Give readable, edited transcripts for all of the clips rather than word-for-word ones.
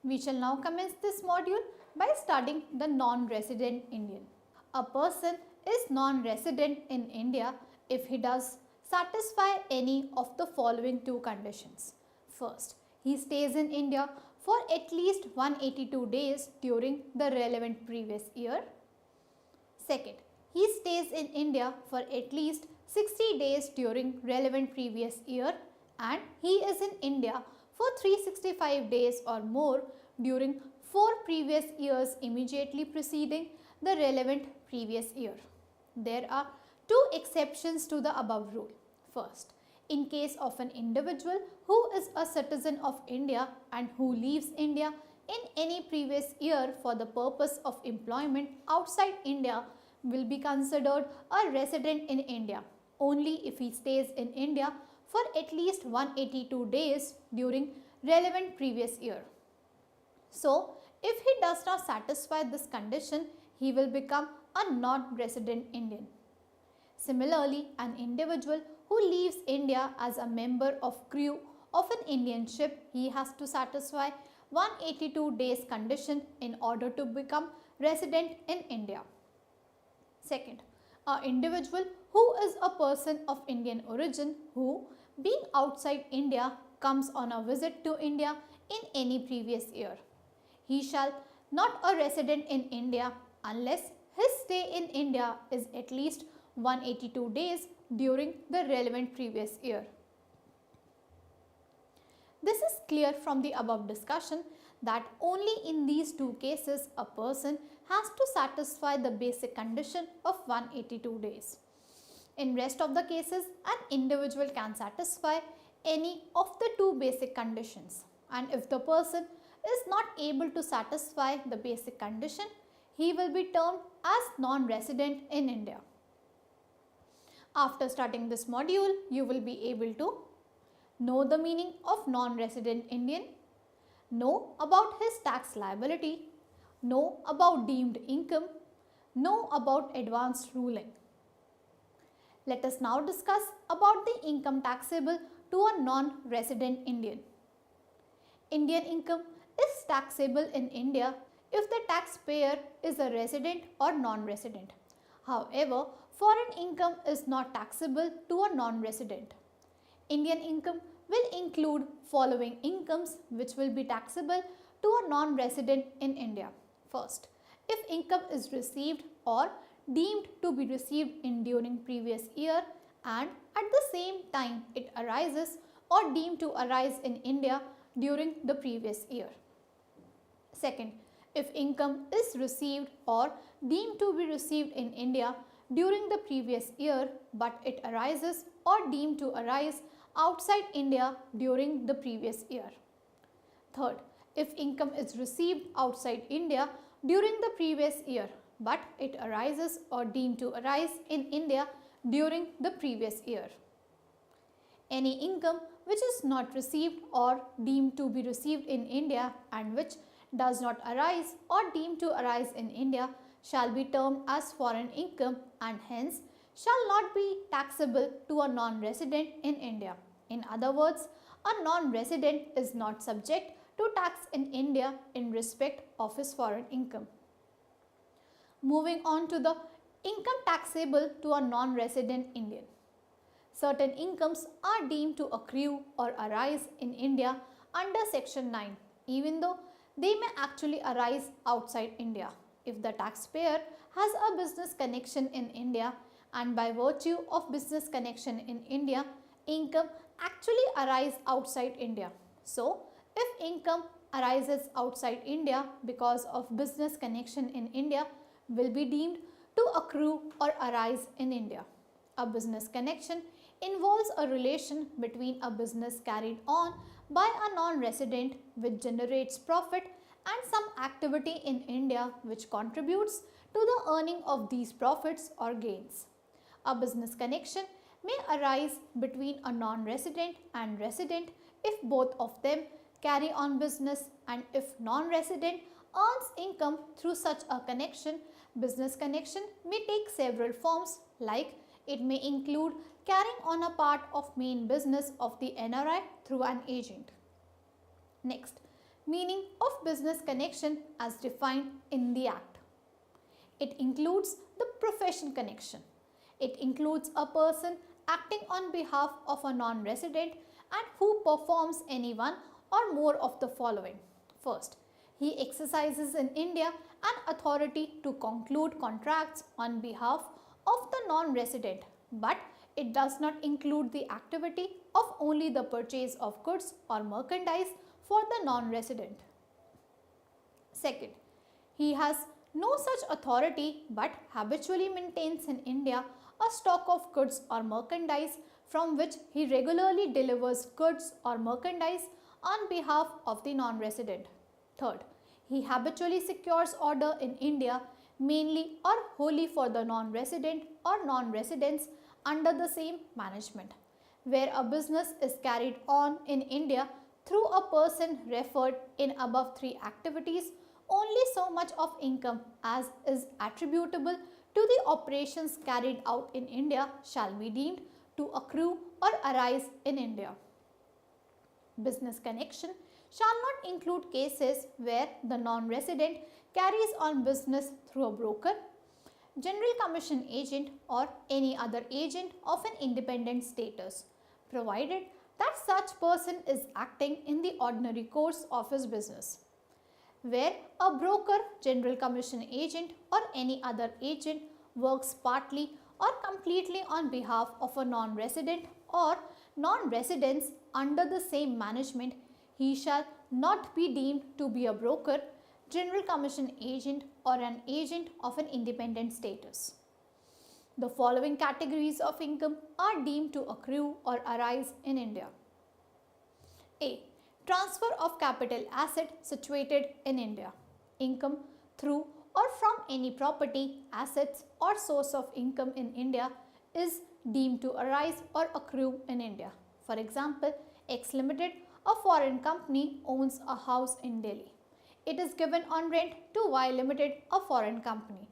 We shall now commence this module by studying the non-resident Indian. A person is non-resident in India if he does satisfy any of the following two conditions. First, he stays in India for at least 182 days during the relevant previous year. Second, he stays in India for at least 60 days during relevant previous year, and he is in India for 365 days or more during 4 previous years immediately preceding the relevant previous year. There are two exceptions to the above rule. First, in case of an individual who is a citizen of India and who leaves India in any previous year for the purpose of employment outside India will be considered a resident in India only if he stays in India for at least 182 days during relevant previous year. So, if he does not satisfy this condition, he will become a non-resident Indian. Similarly, an individual who leaves India as a member of crew of an Indian ship, he has to satisfy 182 days condition in order to become resident in India. Second, an individual who is a person of Indian origin who, being outside India, comes on a visit to India in any previous year. He shall not a resident in India unless his stay in India is at least 182 days during the relevant previous year. This is clear from the above discussion that only in these two cases a person has to satisfy the basic condition of 182 days. In rest of the cases, an individual can satisfy any of the two basic conditions, and if the person is not able to satisfy the basic condition, he will be termed as non-resident in India. After starting this module, you will be able to know the meaning of non-resident Indian, know about his tax liability, know about deemed income, know about advanced ruling. Let us now discuss about the income taxable to a non-resident Indian. Indian income is taxable in India if the taxpayer is a resident or non-resident. However, foreign income is not taxable to a non-resident. Indian income will include following incomes which will be taxable to a non-resident in India. First, if income is received or deemed to be received in during previous year and at the same time it arises or deemed to arise in India during the previous year. Second, if income is received or deemed to be received in India during the previous year but it arises or deemed to arise outside India during the previous year. Third, if income is received outside India during the previous year but it arises or deemed to arise in India during the previous year. Any income which is not received or deemed to be received in India and which does not arise or deemed to arise in India shall be termed as foreign income and hence shall not be taxable to a non-resident in India. In other words, a non-resident is not subject to tax in India in respect of his foreign income. Moving on to the income taxable to a non-resident Indian. Certain incomes are deemed to accrue or arise in India under Section 9, even though they may actually arise outside India if the taxpayer has a business connection in India and by virtue of business connection in India, income actually arises outside India. So, if income arises outside India because of business connection in India will be deemed to accrue or arise in India. A business connection involves a relation between a business carried on by a non-resident which generates profit and some activity in India which contributes to the earning of these profits or gains. A business connection may arise between a non-resident and resident if both of them carry on business, and if non-resident earns income through such a connection, business connection may take several forms, like it may include carrying on a part of main business of the NRI through an agent. Next, Meaning of business connection as defined in the Act. It includes the profession connection. It includes a person acting on behalf of a non-resident and who performs any one or more of the following. First, he exercises in India an authority to conclude contracts on behalf of the non-resident, but it does not include the activity of only the purchase of goods or merchandise for the non-resident. Second, he has no such authority but habitually maintains in India a stock of goods or merchandise from which he regularly delivers goods or merchandise on behalf of the non-resident. Third, he habitually secures order in India mainly or wholly for the non-resident or non-residents under the same management. Where a business is carried on in India through a person referred in above three activities, only so much of income as is attributable to the operations carried out in India shall be deemed to accrue or arise in India. Business connection shall not include cases where the non-resident carries on business through a broker, general commission agent or any other agent of an independent status, provided that such person is acting in the ordinary course of his business. Where a broker, general commission agent or any other agent works partly or completely on behalf of a non-resident or non-residents under the same management, he shall not be deemed to be a broker, general commission agent or an agent of an independent status. The following categories of income are deemed to accrue or arise in India. A. Transfer of capital asset situated in India. Income through or from any property, assets or source of income in India is deemed to arise or accrue in India. For example, X Limited, a foreign company, owns a house in Delhi. It is given on rent to Y Limited, a foreign company.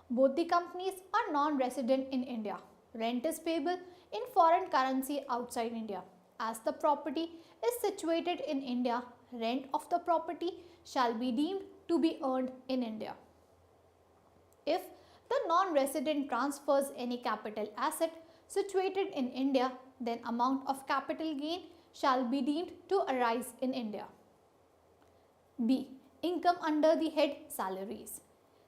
Both the companies are non-resident in India. Rent is payable in foreign currency outside India. As the property is situated in India, rent of the property shall be deemed to be earned in India. If the non-resident transfers any capital asset situated in India, then amount of capital gain shall be deemed to arise in India. B. Income under the head salaries.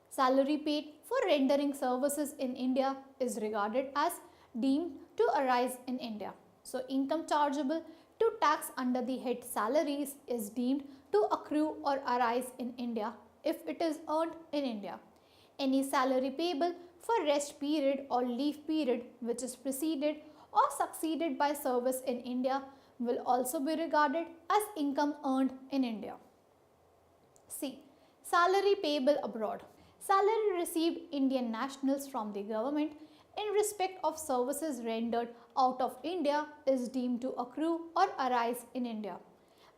Salary paid for rendering services in India is regarded as deemed to arise in India. So, income chargeable to tax under the head salaries is deemed to accrue or arise in India if it is earned in India. Any salary payable for rest period or leave period which is preceded or succeeded by service in India will also be regarded as income earned in India. C. Salary payable abroad. Salary received Indian nationals from the government in respect of services rendered out of India is deemed to accrue or arise in India.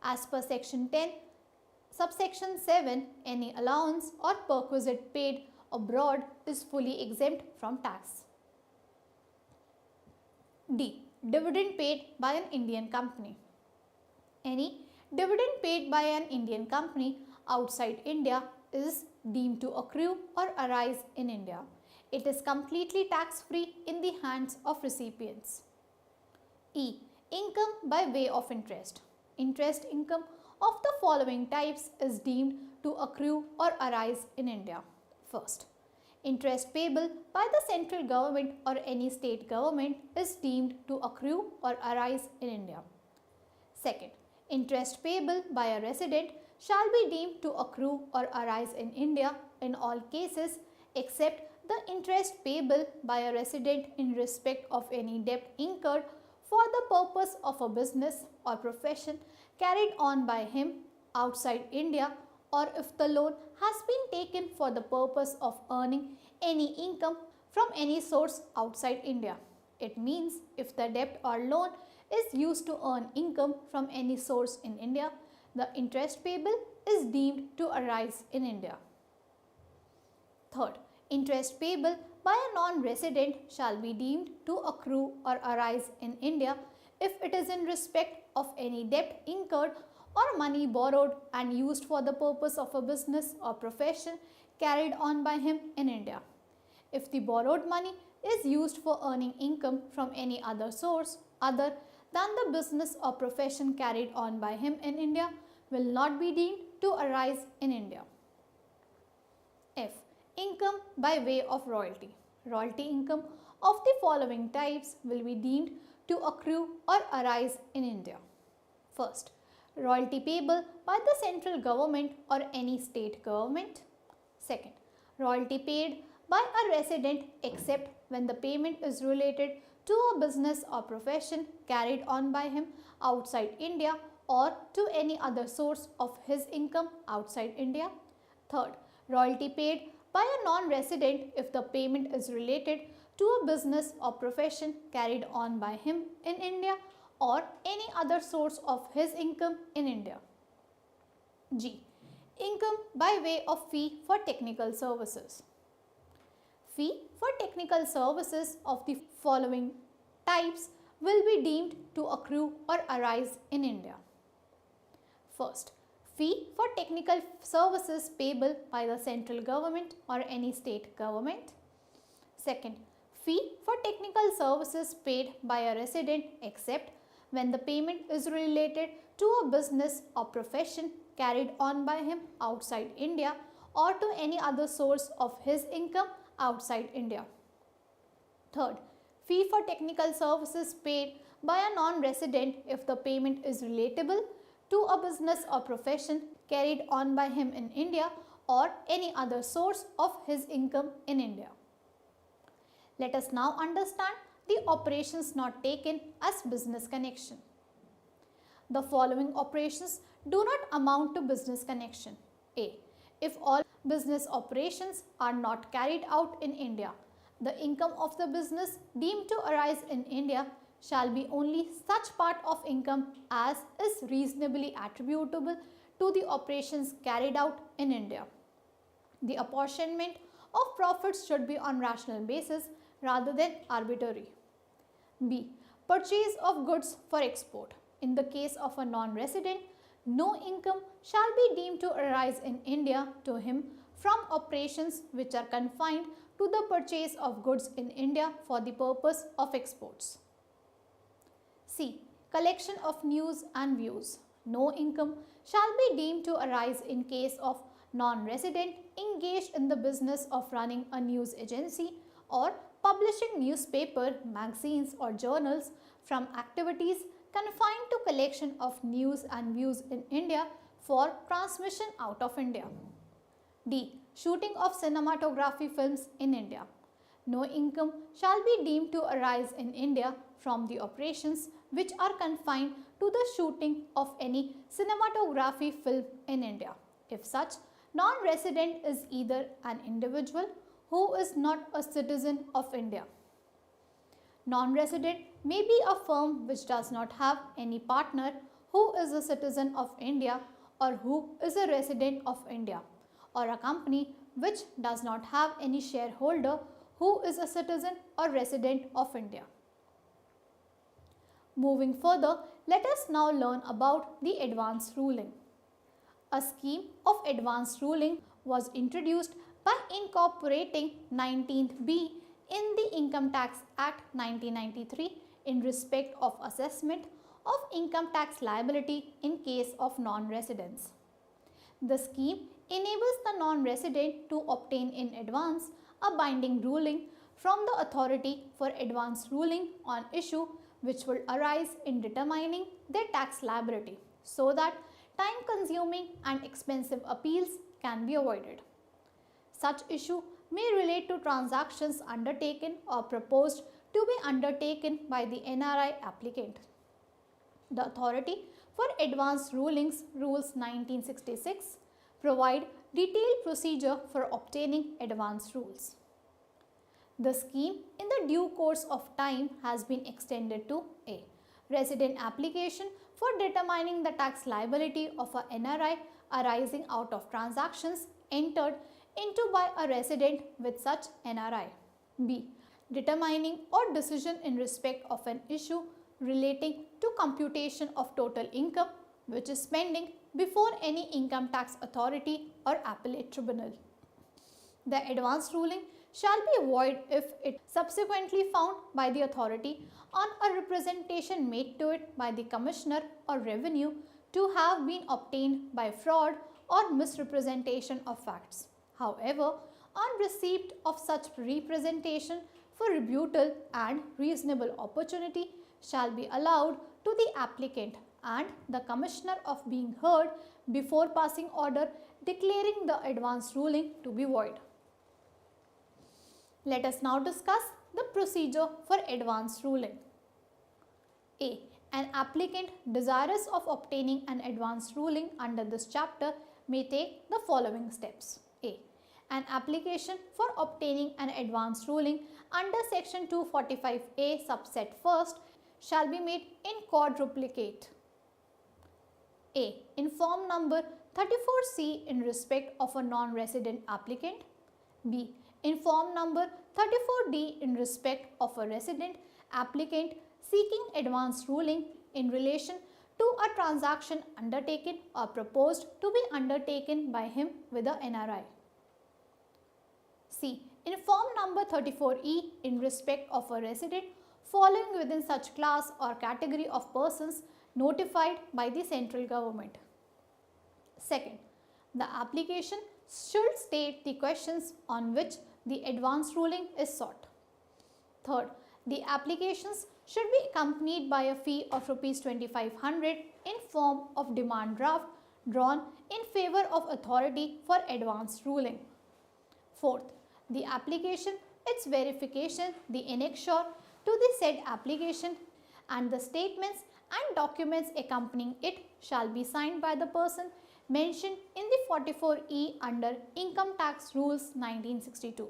As per section 10, subsection 7, any allowance or perquisite paid abroad is fully exempt from tax. D. Dividend paid by an Indian company. Any dividend paid by an Indian company outside India is deemed to accrue or arise in India. It is completely tax-free in the hands of recipients. E. Income by way of interest. Interest income of the following types is deemed to accrue or arise in India. First, interest payable by the central government or any state government is deemed to accrue or arise in India. Second, interest payable by a resident shall be deemed to accrue or arise in India in all cases except the interest payable by a resident in respect of any debt incurred for the purpose of a business or profession carried on by him outside India, or if the loan has been taken for the purpose of earning any income from any source outside India. It means if the debt or loan is used to earn income from any source in India, the interest payable is deemed to arise in India. Third, interest payable by a non-resident shall be deemed to accrue or arise in India if it is in respect of any debt incurred or money borrowed and used for the purpose of a business or profession carried on by him in India. If the borrowed money is used for earning income from any other source other than the business or profession carried on by him in India, will not be deemed to arise in India. F. Income by way of royalty. Royalty income of the following types will be deemed to accrue or arise in India. First, royalty payable by the central government or any state government. Second, royalty paid by a resident except when the payment is related to a business or profession carried on by him outside India or to any other source of his income outside India. Third, royalty paid by a non-resident if the payment is related to a business or profession carried on by him in India or any other source of his income in India. G. Income by way of fee for technical services. Fee for technical services of the following types will be deemed to accrue or arise in India. First, fee for technical services payable by the central government or any state government. Second, fee for technical services paid by a resident except when the payment is related to a business or profession carried on by him outside India or to any other source of his income outside India. Third, fee for technical services paid by a non-resident if the payment is relatable to a business or profession carried on by him in India or any other source of his income in India. Let us now understand the operations not taken as business connection. The following operations do not amount to business connection. A. If all business operations are not carried out in India, the income of the business deemed to arise in India shall be only such part of income as is reasonably attributable to the operations carried out in India. The apportionment of profits should be on rational basis rather than arbitrary. B. Purchase of goods for export. In the case of a non-resident, no income shall be deemed to arise in India to him from operations which are confined to the purchase of goods in India for the purpose of exports. C. Collection of news and views. No income shall be deemed to arise in case of non-resident engaged in the business of running a news agency or publishing newspaper, magazines or journals from activities confined to collection of news and views in India for transmission out of India. D. Shooting of cinematography films in India. No income shall be deemed to arise in India from the operations which are confined to the shooting of any cinematography film in India, if such non-resident is either an individual who is not a citizen of India. Non-resident may be a firm which does not have any partner who is a citizen of India or who is a resident of India, or a company which does not have any shareholder who is a citizen or resident of India. Moving further, let us now learn about the advance ruling. A scheme of advance ruling was introduced by incorporating 19th B in the Income Tax Act 1993 in respect of assessment of income tax liability in case of non-residents. The scheme enables the non-resident to obtain in advance a binding ruling from the authority for advance ruling on issue which will arise in determining their tax liability, so that time-consuming and expensive appeals can be avoided. Such issue may relate to transactions undertaken or proposed to be undertaken by the NRI applicant. The Authority for Advance Rulings Rules 1966 provide detailed procedure for obtaining advance rules. The scheme in the due course of time has been extended to A. Resident application for determining the tax liability of a NRI arising out of transactions entered into by a resident with such NRI. B. Determining or decision in respect of an issue relating to computation of total income which is pending before any income tax authority or appellate tribunal. The advance ruling shall be void if it subsequently found by the authority on a representation made to it by the commissioner or revenue to have been obtained by fraud or misrepresentation of facts. However, on receipt of such representation for rebuttal and reasonable opportunity shall be allowed to the applicant and the commissioner of being heard before passing order declaring the advance ruling to be void. Let us now discuss the procedure for advance ruling. A. An applicant desirous of obtaining an advance ruling under this chapter may take the following steps. A. An application for obtaining an advance ruling under section 245A subset 1st shall be made in quadruplicate. A. In form number 34C in respect of a non-resident applicant. B. In form number 34D in respect of a resident applicant seeking advance ruling in relation to a transaction undertaken or proposed to be undertaken by him with a NRI. C. In form number 34E in respect of a resident falling within such class or category of persons notified by the central government. Second, the application should state the questions on which the advance ruling is sought. Third, the applications should be accompanied by a fee of Rs 2500 in form of demand draft drawn in favor of authority for advance ruling. Fourth, the application, its verification, the annexure to the said application and the statements and documents accompanying it shall be signed by the person mentioned in the 44E under Income Tax Rules 1962,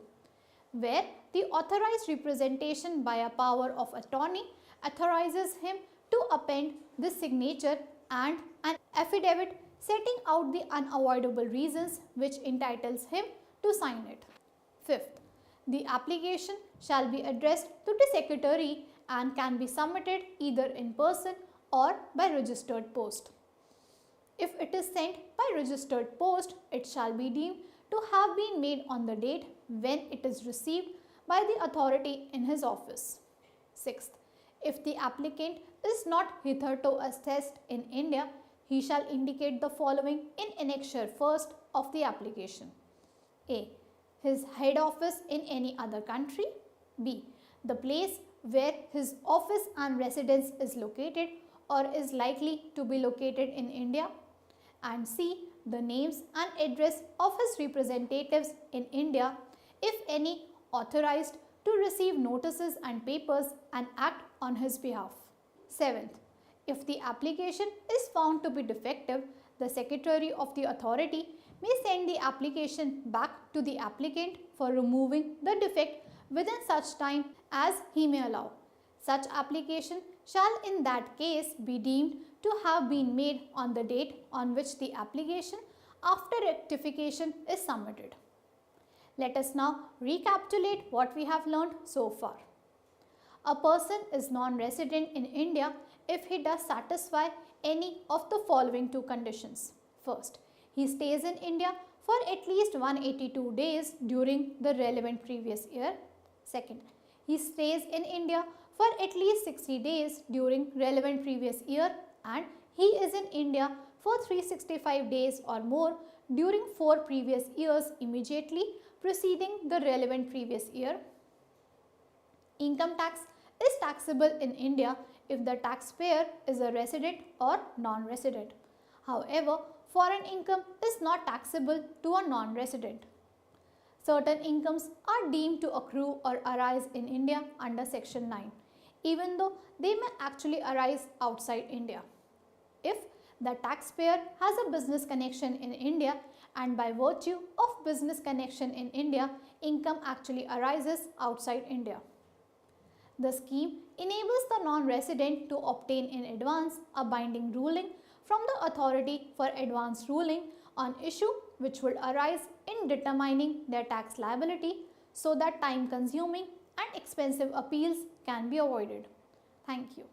where the authorized representation by a power of attorney authorizes him to append this signature and an affidavit setting out the unavoidable reasons which entitles him to sign it. Fifth, the application shall be addressed to the secretary and can be submitted either in person or by registered post. If it is sent by registered post, it shall be deemed to have been made on the date when it is received by the authority in his office. Sixth, if the applicant is not hitherto assessed in India, he shall indicate the following in annexure first of the application. A. His head office in any other country. B. The place where his office and residence is located or is likely to be located in India. And C. The names and address of his representatives in India, if any, authorized to receive notices and papers and act on his behalf. Seventh, if the application is found to be defective, the secretary of the authority may send the application back to the applicant for removing the defect within such time as he may allow. Such application shall in that case be deemed to have been made on the date on which the application after rectification is submitted. Let us now recapitulate what we have learned so far. A person is non-resident in India if he does satisfy any of the following two conditions. First, he stays in India for at least 182 days during the relevant previous year. Second, he stays in India for at least 60 days during relevant previous year and he is in India for 365 days or more during 4 previous years immediately preceding the relevant previous year. Income tax is taxable in India if the taxpayer is a resident or non-resident. However, foreign income is not taxable to a non-resident. Certain incomes are deemed to accrue or arise in India under Section 9, even though they may actually arise outside India. If the taxpayer has a business connection in India and by virtue of business connection in India, income actually arises outside India. The scheme enables the non-resident to obtain in advance a binding ruling from the authority for advance ruling on issue which would arise in determining their tax liability so that time-consuming and expensive appeals can be avoided. Thank you.